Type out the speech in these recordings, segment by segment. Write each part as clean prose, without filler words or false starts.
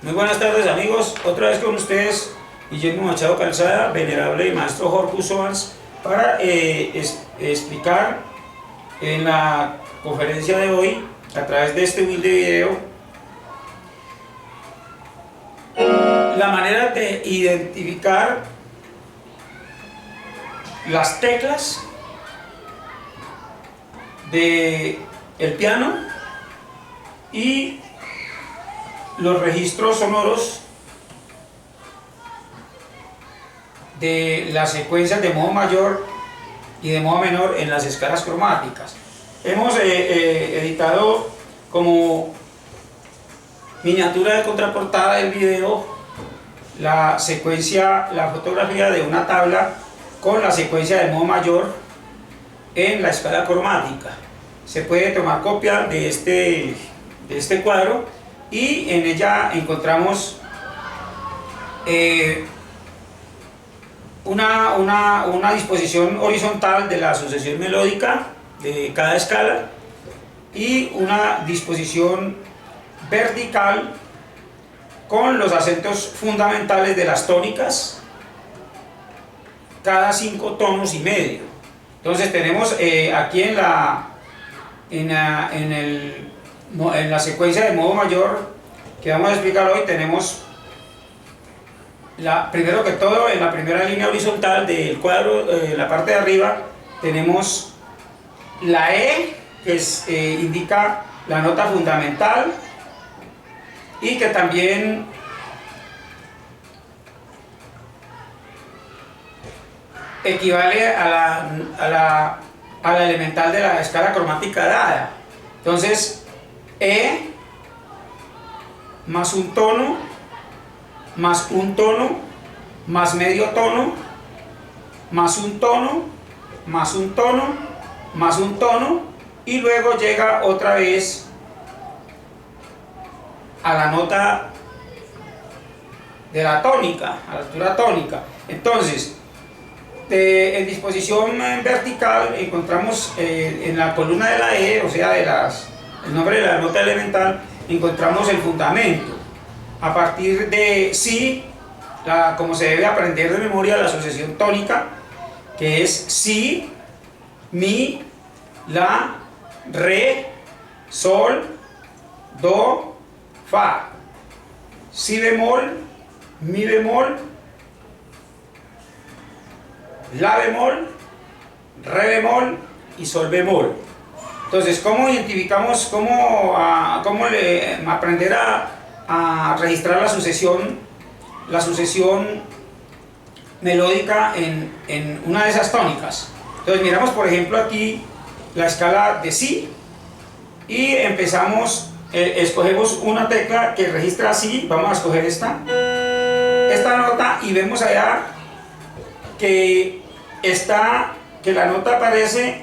Muy buenas tardes amigos, otra vez con ustedes Guillermo Machado Calzada, venerable maestro Jorge Usovans, para explicar en la conferencia de hoy, a través de este humilde video, la manera de identificar las teclas del piano y los registros sonoros de las secuencias de modo mayor y de modo menor en las escalas cromáticas. Hemos editado como miniatura de contraportada del video la secuencia, la fotografía de una tabla con la secuencia de modo mayor en la escala cromática. Se puede tomar copia de este cuadro y en ella encontramos una disposición horizontal de la sucesión melódica de cada escala y una disposición vertical con los acentos fundamentales de las tónicas cada 5 tonos y medio. Entonces tenemos aquí en la secuencia de modo mayor que vamos a explicar hoy, tenemos primero que todo en la primera línea horizontal del cuadro, la parte de arriba, tenemos la E, que indica la nota fundamental y que también equivale a la elemental de la escala cromática dada. Entonces, E más un tono, más un tono, más medio tono, más un tono, más un tono, más un tono, y luego llega otra vez a la nota de la tónica, a la altura tónica. Entonces, en disposición vertical encontramos en la columna de la E, o sea, el nombre de la nota elemental, encontramos el fundamento. A partir de Si, como se debe aprender de memoria, la sucesión tónica, que es Si, Mi, La, Re, Sol, Do, Fa. Si bemol, Mi bemol, La bemol, Re bemol y Sol bemol. Entonces, ¿cómo identificamos, cómo aprender a registrar la sucesión melódica en una de esas tónicas? Entonces miramos por ejemplo aquí la escala de Si y empezamos, escogemos una tecla que registra Si, vamos a escoger esta nota y vemos allá que la nota aparece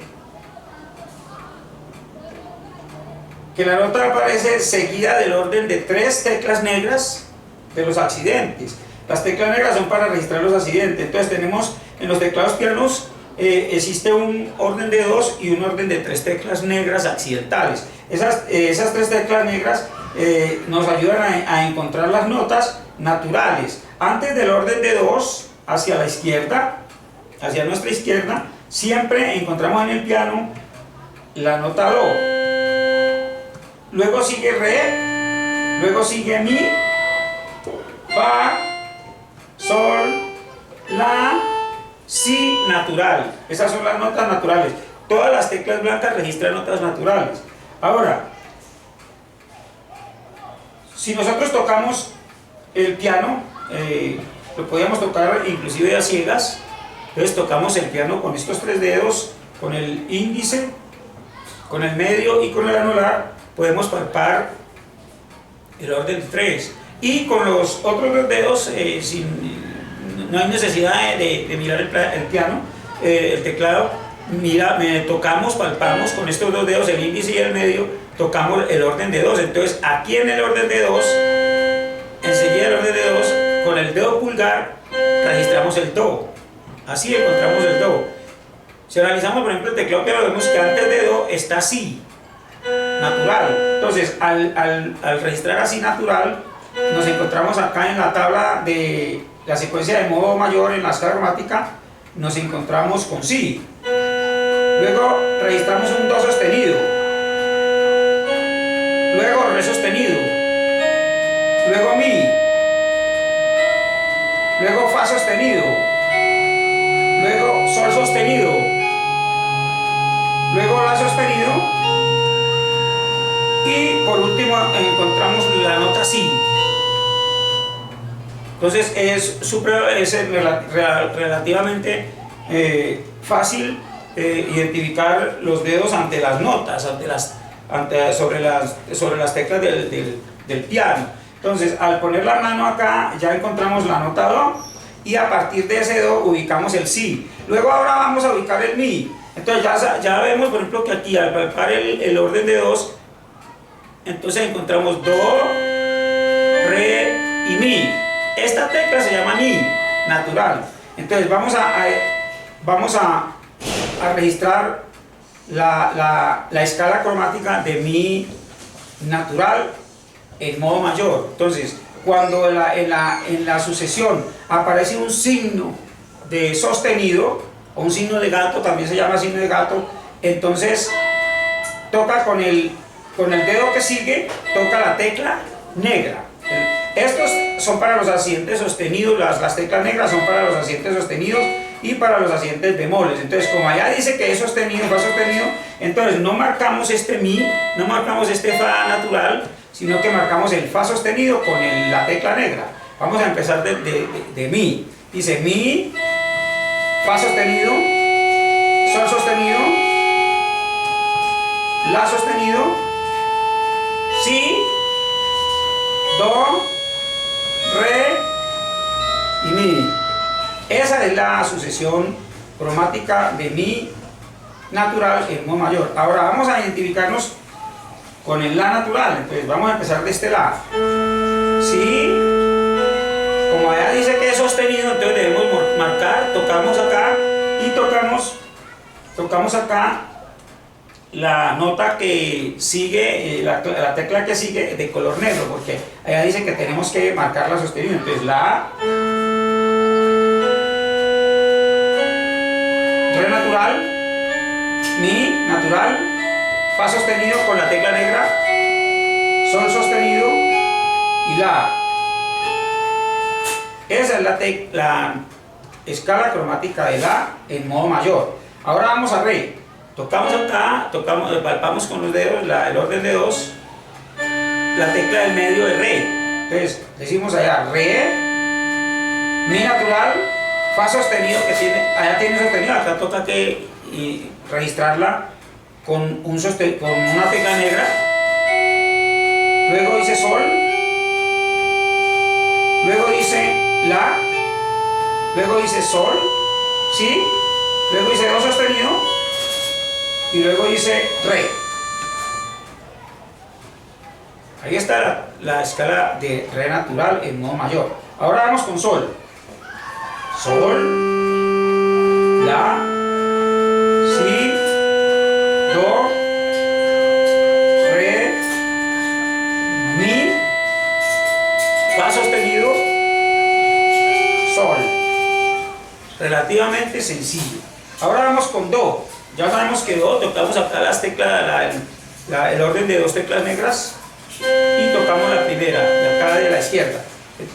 seguida del orden de 3 teclas negras de los accidentes. Las teclas negras son para registrar los accidentes. Entonces tenemos en los teclados pianos existe un orden de 2 y un orden de 3 teclas negras accidentales. Esas 3 teclas negras nos ayudan a encontrar las notas naturales. Antes del orden de 2, hacia la izquierda, hacia nuestra izquierda, siempre encontramos en el piano la nota Do. Luego sigue Re, luego sigue Mi, Fa, Sol, La, Si natural. Esas son las notas naturales. Todas las teclas blancas registran notas naturales. Ahora, si nosotros tocamos el piano, lo podíamos tocar inclusive a ciegas. Entonces tocamos el piano con estos 3 dedos, con el índice, con el medio y con el anular. Podemos palpar el orden 3 y con los otros 2 dedos no hay necesidad de mirar el piano, el teclado. Tocamos, palpamos con estos 2 dedos, el índice y el medio, tocamos el orden de 2. Entonces aquí en el orden de 2, enseguida el orden de 2, con el dedo pulgar registramos el Do. Así encontramos el Do. Si analizamos por ejemplo el teclado piano, vemos que antes de Do está Si natural. Entonces al registrar así natural, nos encontramos acá en la tabla de la secuencia de modo mayor en la escala cromática, nos encontramos con si. Luego registramos un do sostenido, luego re sostenido, luego mi, luego fa sostenido, luego sol sostenido, luego la sostenido y por último encontramos la nota si. Entonces es relativamente fácil identificar los dedos ante las notas, sobre las teclas del piano. Entonces al poner la mano acá ya encontramos la nota do y a partir de ese do ubicamos el si. Luego ahora vamos a ubicar el mi. Entonces ya vemos por ejemplo que aquí al palpar el orden de dos, entonces encontramos do, re y mi. Esta tecla se llama mi natural. Entonces vamos a registrar la escala cromática de mi natural en modo mayor. Entonces cuando en la sucesión aparece un signo de sostenido o un signo de gato, también se llama signo de gato, entonces toca con el dedo que sigue, toca la tecla negra. Estos son para los ascientes sostenidos, las teclas negras son para los ascientes sostenidos y para los ascientes bemoles. Entonces, como allá dice que es sostenido, fa sostenido, entonces no marcamos este mi, no marcamos este fa natural, sino que marcamos el fa sostenido con la tecla negra. Vamos a empezar de mi. Dice mi, fa sostenido, sol sostenido, la sostenido, si, do, re y mi. Esa es la sucesión cromática de mi natural en modo mayor. Ahora vamos a identificarnos con el la natural. Entonces vamos a empezar de este lado. Si, como allá dice que es sostenido, entonces debemos marcar, tocamos acá y tocamos acá la nota que sigue, la tecla que sigue de color negro, porque allá dice que tenemos que marcar la sostenida. Entonces la, re natural, mi natural, fa sostenido con la tecla negra, sol sostenido y la. Esa es la escala cromática de la en modo mayor. Ahora vamos a re. Tocamos acá, palpamos con los dedos el orden de dos, la tecla del medio de re. Entonces decimos allá re, mi natural, fa sostenido que allá tiene sostenido, acá toca registrarla con una tecla negra. Luego dice sol, luego dice la, luego dice sol, si, luego dice do sostenido y luego dice re. Ahí está la escala de re natural en modo mayor. Ahora vamos con sol. Sol, la, si, do, re, mi, fa sostenido, sol. Relativamente sencillo. Ahora vamos con do. Ya sabemos que do, tocamos acá las teclas, el orden de dos teclas negras y tocamos la primera, de acá de la izquierda,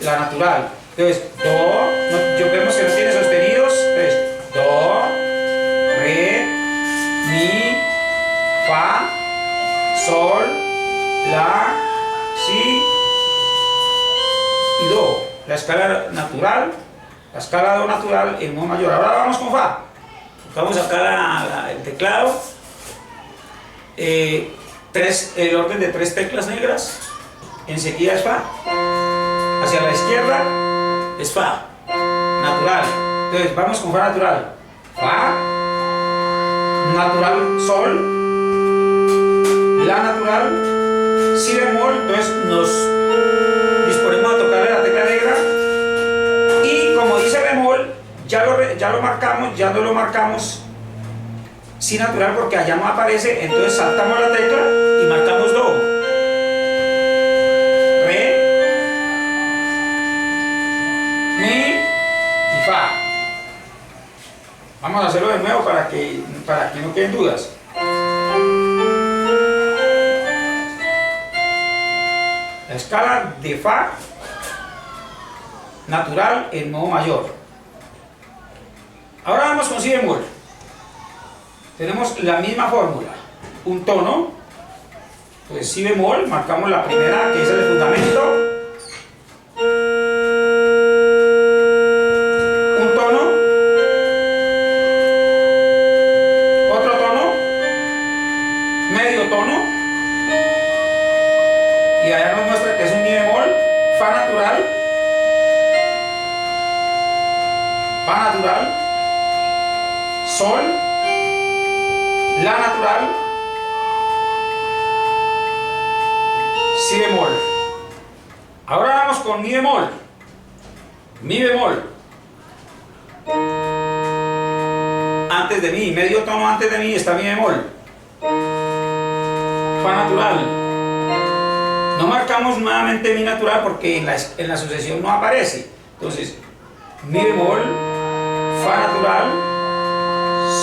la natural. Entonces, do, vemos que no tiene sostenidos, entonces, do, re, mi, fa, sol, la, si y do. La escala natural, la escala do natural en modo mayor. Ahora vamos con fa. Tocamos acá el teclado, el orden de tres teclas negras, enseguida es fa, hacia la izquierda es fa, natural. Entonces vamos con fa natural, fa, natural, sol, la natural, si bemol, entonces nos disponemos a tocarle la tecla negra y como dice bemol, ya lo marcamos, ya no lo marcamos si natural porque allá no aparece, entonces saltamos la tecla y marcamos do, re, Vamos a hacerlo de nuevo para que no queden dudas. La escala de Fa natural en modo mayor. Ahora vamos con Si bemol. Tenemos la misma fórmula, un tono, entonces Si bemol, marcamos la primera, que es el fundamento, un tono, otro tono, medio tono, y allá nos muestra que es un Mi bemol, Fa natural, Sol, La natural, Si bemol. Ahora vamos con Mi bemol. Mi bemol. Antes de Mi, medio tono antes de Mi está Mi bemol. Fa natural. No marcamos nuevamente Mi natural porque en la sucesión no aparece. Entonces, Mi bemol, Fa natural,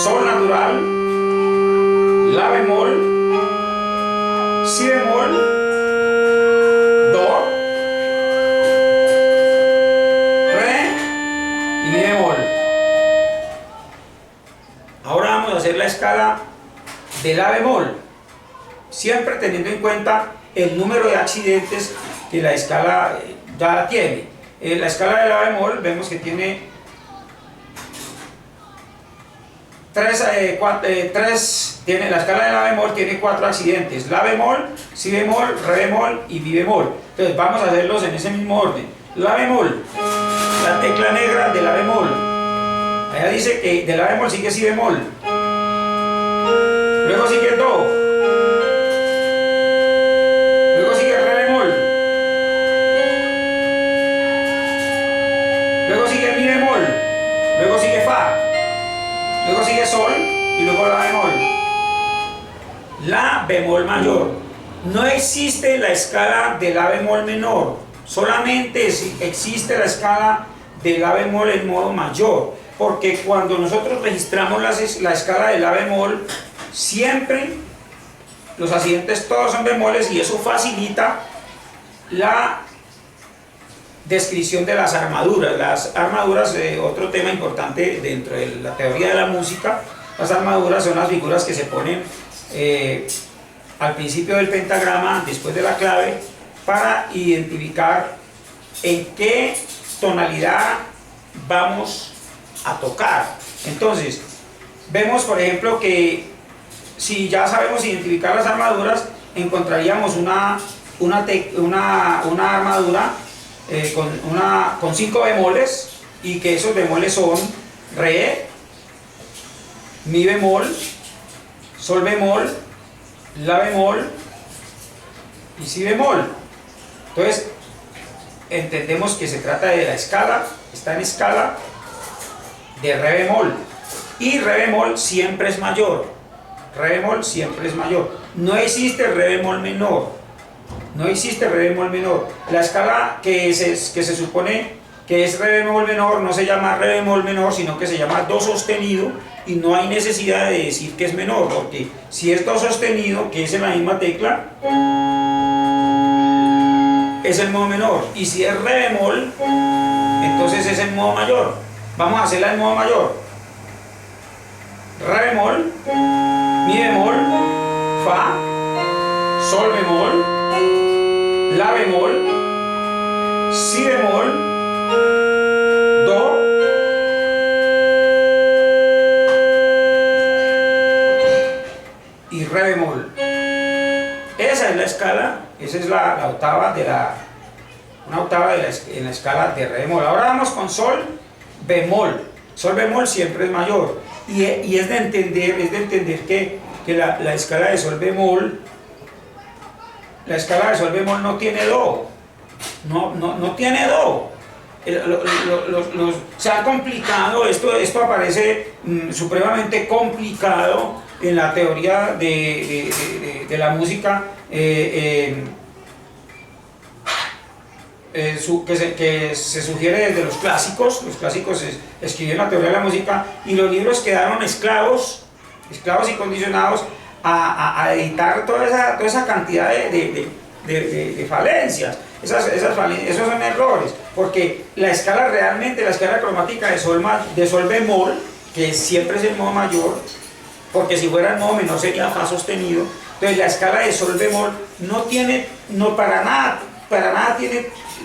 Sol natural, La bemol, Si bemol, Do, Re y Mi bemol. Ahora vamos a hacer la escala de La bemol, siempre teniendo en cuenta el número de accidentes que la escala ya tiene. La escala de La bemol vemos que tiene la escala de La bemol tiene 4 accidentes: La bemol, Si bemol, Re bemol y Mi bemol. Entonces vamos a hacerlos en ese mismo orden. La bemol, la tecla negra de La bemol. Allá dice que de La bemol sigue Si bemol, luego sigue Do, luego sigue Re bemol, luego sigue Mi bemol, luego sigue Fa, luego sigue Sol y luego La bemol. La bemol mayor. No existe la escala de La bemol menor, solamente existe la escala de La bemol en modo mayor, porque cuando nosotros registramos la escala de La bemol, siempre los accidentes todos son bemoles y eso facilita la descripción de las armaduras. Las armaduras, otro tema importante dentro de la teoría de la música, las armaduras son las figuras que se ponen al principio del pentagrama, después de la clave, para identificar en qué tonalidad vamos a tocar. Entonces, vemos por ejemplo que si ya sabemos identificar las encontraríamos una armadura con 5 bemoles, y que esos bemoles son Re, Mi bemol, Sol bemol, La bemol y Si bemol. Entonces entendemos que se trata de la escala, está en escala de Re bemol, y Re bemol siempre es mayor. Re bemol siempre es mayor. No existe Re bemol menor. No existe Re bemol menor. La escala que se supone que es Re bemol menor no se llama Re bemol menor, sino que se llama Do sostenido, y no hay necesidad de decir que es menor, porque si es Do sostenido, que es en la misma tecla, es el modo menor, y si es Re bemol, entonces es el modo mayor. Vamos a hacerla en modo mayor. Re bemol, Mi bemol, Fa, Sol bemol, La bemol, Si bemol, Do, y Re bemol. Esa es la escala, esa es la octava de una octava en la escala de Re bemol. Ahora vamos con Sol bemol. Sol bemol siempre es mayor, y es de entender que la escala de Sol bemol, no tiene Do, no tiene Do. Se ha complicado, esto aparece supremamente complicado en la teoría de la música, que se sugiere desde los clásicos escribieron la teoría de la música y los libros quedaron esclavos y condicionados a editar toda esa cantidad de falencias. Esos son errores, porque la escala realmente, la escala cromática de sol bemol, que siempre es el modo mayor, porque si fuera el modo menor sería fa sostenido. Entonces la escala de sol bemol para nada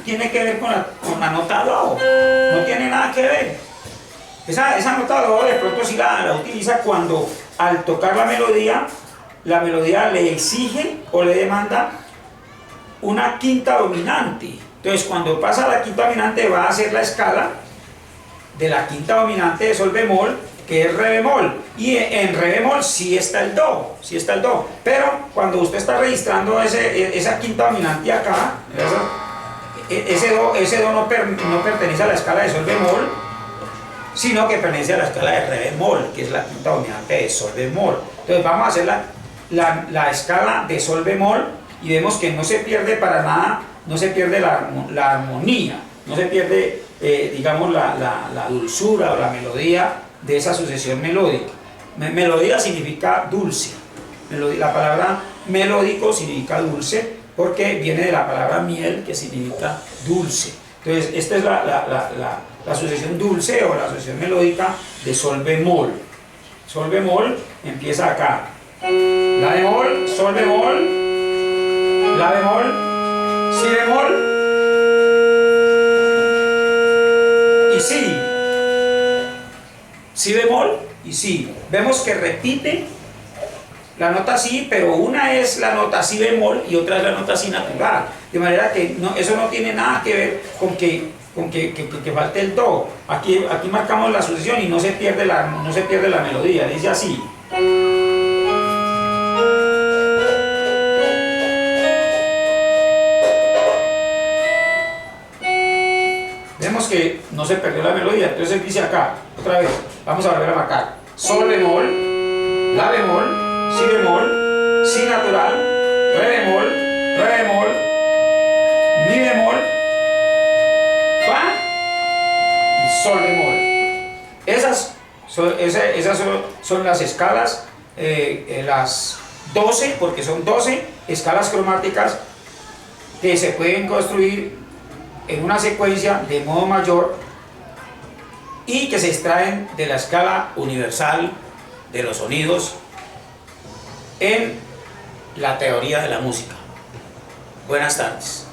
tiene que ver con la nota do, no tiene nada que ver. Esa nota do de pronto sí la utiliza cuando al tocar la melodía le exige o le demanda una quinta dominante. Entonces cuando pasa a la quinta dominante va a hacer la escala de la quinta dominante de sol bemol, que es re bemol, y en re bemol sí está el do, pero cuando usted está registrando esa quinta dominante acá, ese do no pertenece a la escala de sol bemol, sino que pertenece a la escala de re bemol, que es la quinta dominante de sol bemol. Entonces vamos a hacer la escala de sol bemol y vemos que no se pierde para nada, no se pierde la armonía, no se pierde digamos la dulzura o la melodía de esa sucesión melódica. Melodía significa dulce, la palabra melódico significa dulce porque viene de la palabra miel, que significa dulce. Entonces esta es la sucesión dulce o la sucesión melódica de sol bemol. Sol bemol empieza acá, la bemol, sol bemol, la bemol, si bemol y si. Si bemol y si. Vemos que repite la nota si, pero una es la nota si bemol y otra es la nota si natural. De manera que eso no tiene nada que ver con que falte el do. Aquí marcamos la sucesión y no se pierde la melodía. Dice así. Vemos que no se perdió la melodía, entonces dice acá, otra vez, vamos a volver a marcar. Sol bemol, la bemol, si bemol, si natural, re bemol, mi bemol, fa y sol bemol. Esas son las escalas, las 12, porque son 12 escalas cromáticas que se pueden construir en una secuencia de modo mayor y que se extraen de la escala universal de los sonidos en la teoría de la música. Buenas tardes.